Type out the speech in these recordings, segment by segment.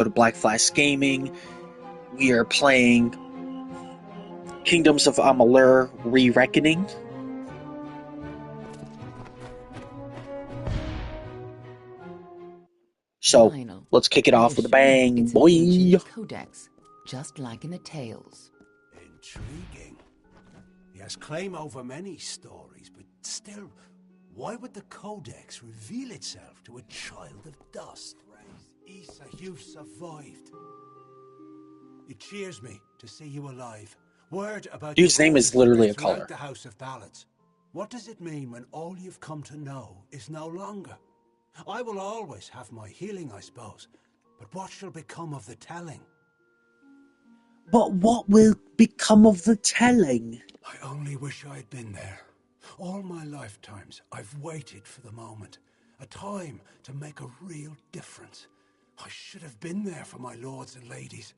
Go to Black Flash Gaming. We are playing Kingdoms of Amalur Re-Reckoning. So, Lionel, let's kick it I off with a assure you bang, it's an boy! ancient codex, just like in the tales. Intriguing. He has claim over many stories, but still, why would the Codex reveal itself to a child of dust? Issa, you've survived. It cheers me to see you alive. Word about Dude's your name home is is spread literally a throughout color. the House of Ballads. What does it mean when all you've come to know is no longer? I will always have my healing, I suppose, but what shall become of the telling? But what will become of the telling? I only wish I'd been there. All my lifetimes, I've waited for the moment. A time to make a real difference. I should have been there for my lords and ladies.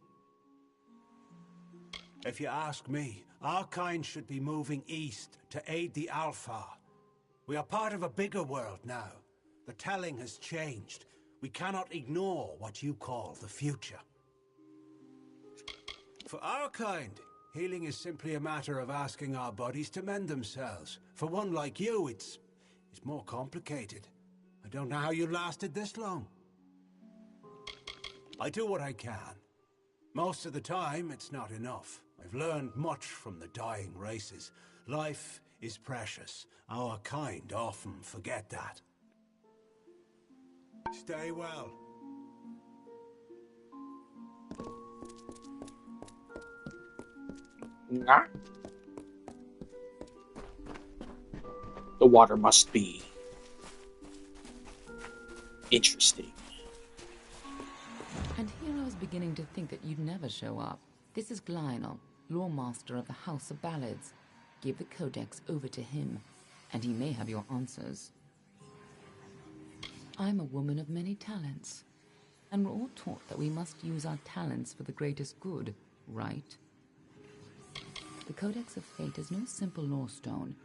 If you ask me, our kind should be moving east to aid the Alpha. We are part of a bigger world now. The telling has changed. We cannot ignore what you call the future. For our kind, healing is simply a matter of asking our bodies to mend themselves. For one like you, it's more complicated. I don't know how you lasted this long. I do what I can. Most of the time, it's not enough. I've learned much from the dying races. Life is precious. Our kind often forget that. Stay well. Nah. The water must be interesting. And here I was beginning to think that you'd never show up. This is Lionel, lawmaster of the House of Ballads. Give the codex over to him, and he may have your answers. I'm a woman of many talents, and we're all taught that we must use our talents for the greatest good, right? The Codex of Fate is no simple law stone.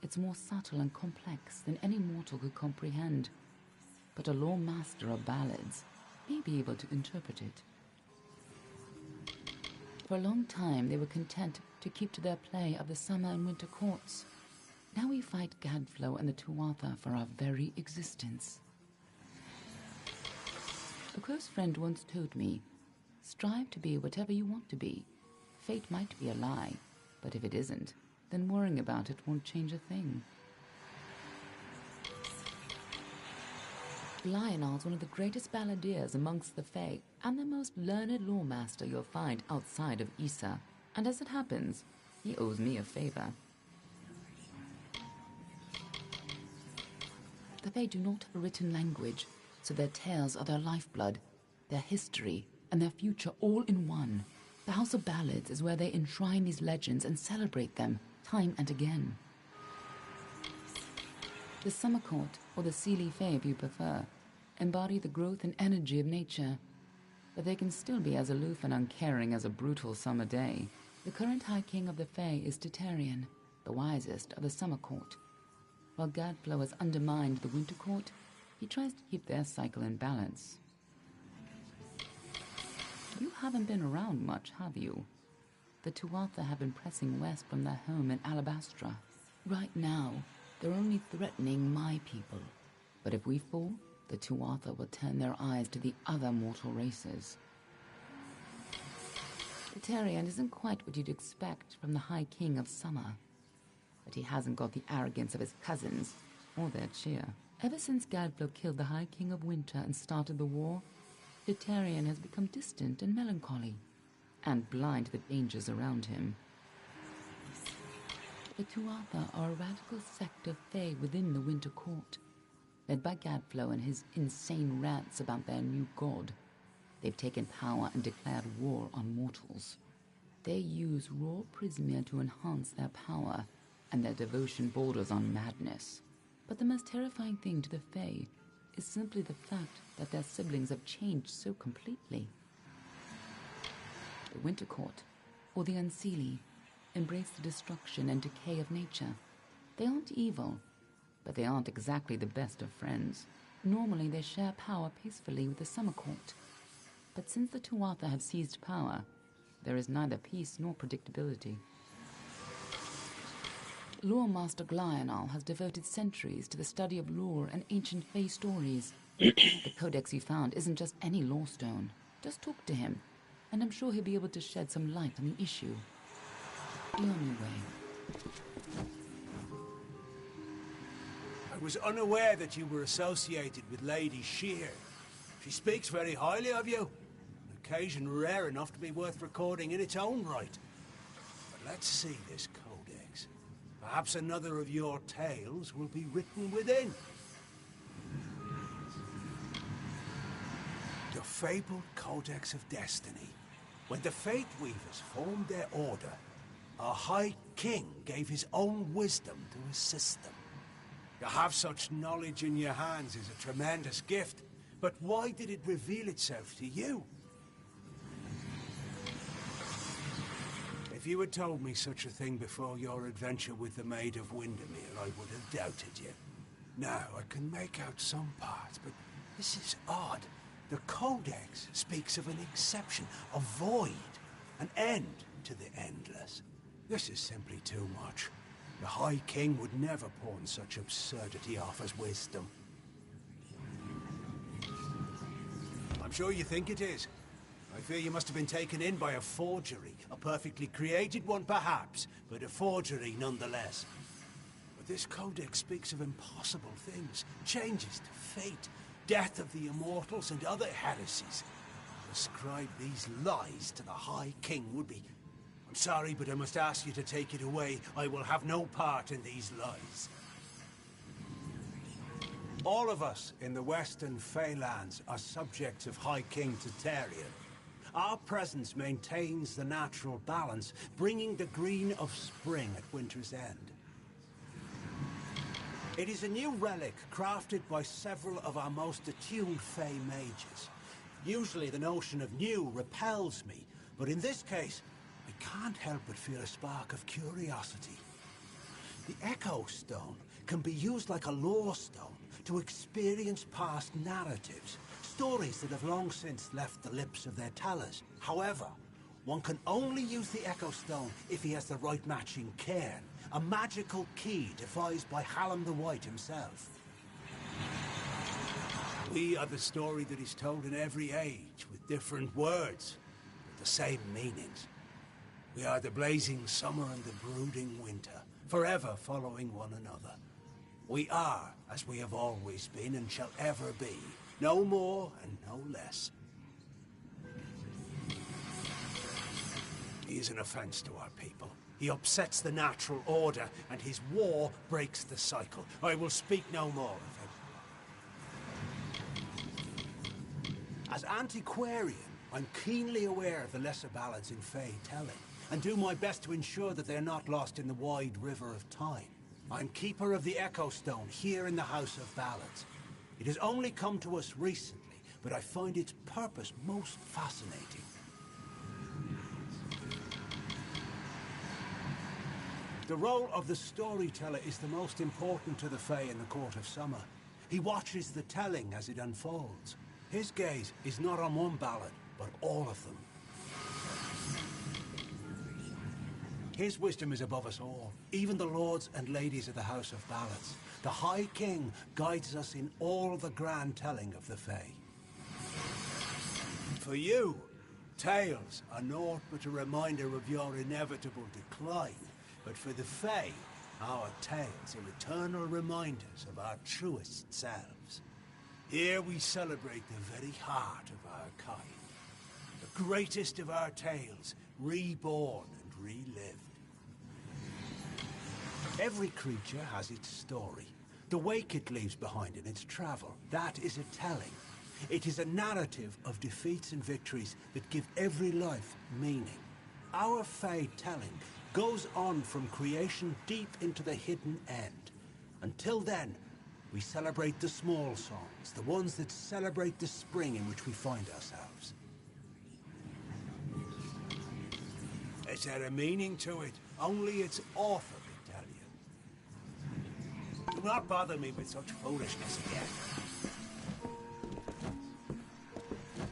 It's more subtle and complex than any mortal could comprehend. But a law master of ballads may be able to interpret it. For a long time, they were content to keep to their play of the summer and winter courts. Now we fight Gadflow and the Tuatha for our very existence. A close friend once told me, strive to be whatever you want to be. Fate might be a lie, but if it isn't, then worrying about it won't change a thing. Lionel's one of the greatest balladeers amongst the Fae, and the most learned lawmaster you'll find outside of Issa. And as it happens, he owes me a favor. The Fae do not have a written language, so their tales are their lifeblood, their history, and their future all in one. The House of Ballads is where they enshrine these legends and celebrate them time and again. The Summer Court, or the Seelie Fae if you prefer, embody the growth and energy of nature, but they can still be as aloof and uncaring as a brutal summer day. The current High King of the Fae is Titarian, the wisest of the Summer Court. While Gadflow has undermined the Winter Court, he tries to keep their cycle in balance. You haven't been around much, have you? The Tuatha have been pressing west from their home in Alabastra. Right now, they're only threatening my people. But if we fall, the Tuatha will turn their eyes to the other mortal races. The Tarian isn't quite what you'd expect from the High King of Summer. But he hasn't got the arrogance of his cousins, or their cheer. Ever since Gadflow killed the High King of Winter and started the war, the Tarian has become distant and melancholy, and blind to the dangers around him. The Tuatha are a radical sect of Fae within the Winter Court, led by Gadflow and his insane rants about their new god. They've taken power and declared war on mortals. They use raw prismia to enhance their power, and their devotion borders on madness. But the most terrifying thing to the Fae is simply the fact that their siblings have changed so completely. The Winter Court, or the Unseelie, embrace the destruction and decay of nature. They aren't evil, but they aren't exactly the best of friends. Normally they share power peacefully with the Summer Court. But since the Tuatha have seized power, there is neither peace nor predictability. Lore Master Glional has devoted centuries to the study of lore and ancient Fae stories. The codex you found isn't just any lore stone. Just talk to him, and I'm sure he'll be able to shed some light on the issue. Be on your way. I was unaware that you were associated with Lady Shear. She speaks very highly of you. An occasion rare enough to be worth recording in its own right. But let's see this codex. Perhaps another of your tales will be written within. The fabled Codex of Destiny. When the Fate Weavers formed their order, our High King gave his own wisdom to assist them. To have such knowledge in your hands is a tremendous gift, but why did it reveal itself to you? If you had told me such a thing before your adventure with the Maid of Windermere, I would have doubted you. Now, I can make out some parts, but this is odd. The Codex speaks of an exception, a void, an end to the endless. This is simply too much. The High King would never pawn such absurdity off as wisdom. I'm sure you think it is. I fear you must have been taken in by a forgery. A perfectly created one, perhaps, but a forgery nonetheless. But this codex speaks of impossible things, changes to fate, death of the immortals, and other heresies. To ascribe these lies to the High King would be... I'm sorry, but I must ask you to take it away. I will have no part in these lies. All of us in the Western Feylands are subjects of High King Tatarian. Our presence maintains the natural balance, bringing the green of spring at winter's end. It is a new relic crafted by several of our most attuned Fey mages. Usually the notion of new repels me, but in this case, I can't help but feel a spark of curiosity. The Echo Stone can be used like a lore stone to experience past narratives, stories that have long since left the lips of their tellers. However, one can only use the Echo Stone if he has the right matching cairn, a magical key devised by Hallam the White himself. We are the story that is told in every age, with different words, but the same meanings. We are the blazing summer and the brooding winter, forever following one another. We are as we have always been and shall ever be, no more and no less. He is an offense to our people. He upsets the natural order, and his war breaks the cycle. I will speak no more of him. As antiquarian, I'm keenly aware of the lesser ballads in Fey telling, and do my best to ensure that they're not lost in the wide river of time. I'm keeper of the Echo Stone here in the House of Ballads. It has only come to us recently, but I find its purpose most fascinating. The role of the storyteller is the most important to the Fae in the Court of Summer. He watches the telling as it unfolds. His gaze is not on one ballad, but all of them. His wisdom is above us all, even the lords and ladies of the House of Ballads. The High King guides us in all the grand telling of the Fae. For you, tales are naught but a reminder of your inevitable decline. But for the Fae, our tales are eternal reminders of our truest selves. Here we celebrate the very heart of our kind. The greatest of our tales, reborn and relived. Every creature has its story. The wake it leaves behind in its travel, that is a telling. It is a narrative of defeats and victories that give every life meaning. Our Fae telling goes on from creation deep into the hidden end. Until then, we celebrate the small songs, the ones that celebrate the spring in which we find ourselves. Is there a meaning to it? Only its author can tell you. Do not bother me with such foolishness again.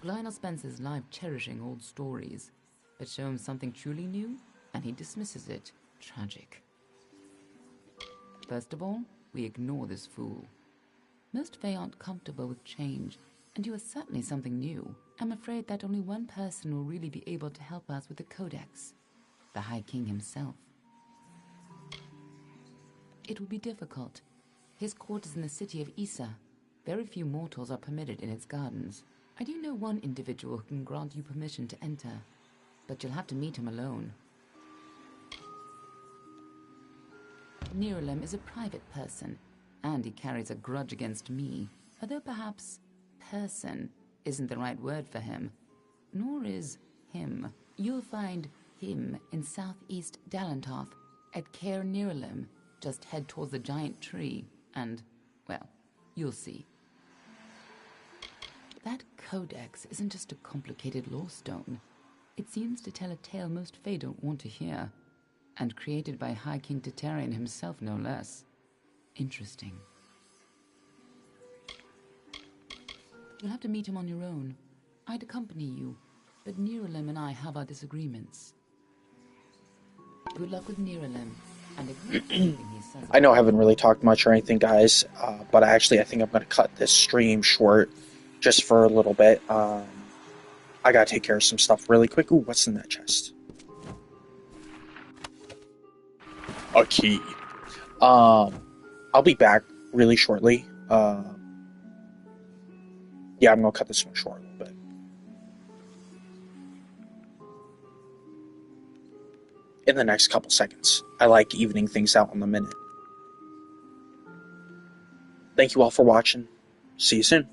Lionel spends his life cherishing old stories, but show him something truly new, and he dismisses it. Tragic. First of all, we ignore this fool. Most Fae aren't comfortable with change, and you are certainly something new. I'm afraid that only one person will really be able to help us with the Codex, the High King himself. It will be difficult. His court is in the city of Issa. Very few mortals are permitted in its gardens. I do know one individual who can grant you permission to enter, but you'll have to meet him alone. Nerulem is a private person, and he carries a grudge against me, although perhaps person isn't the right word for him, nor is him. You'll find him in southeast Dalantoth at Caer Nerulem. Just head towards the giant tree, and, well, you'll see. That codex isn't just a complicated lore stone. It seems to tell a tale most Fae don't want to hear, and created by High King Titarian himself, no less. Interesting. You'll have to meet him on your own. I'd accompany you, but Nerulem and I have our disagreements. Good luck with Nerulem, and ignore anything he says. I know I haven't really talked much or anything, guys, but I think I'm going to cut this stream short just for a little bit. I gotta take care of some stuff really quick. Ooh, what's in that chest? A key. I'll be back really shortly. Yeah, I'm gonna cut this one short a little bit. In the next couple seconds. I like evening things out on the minute. Thank you all for watching. See you soon.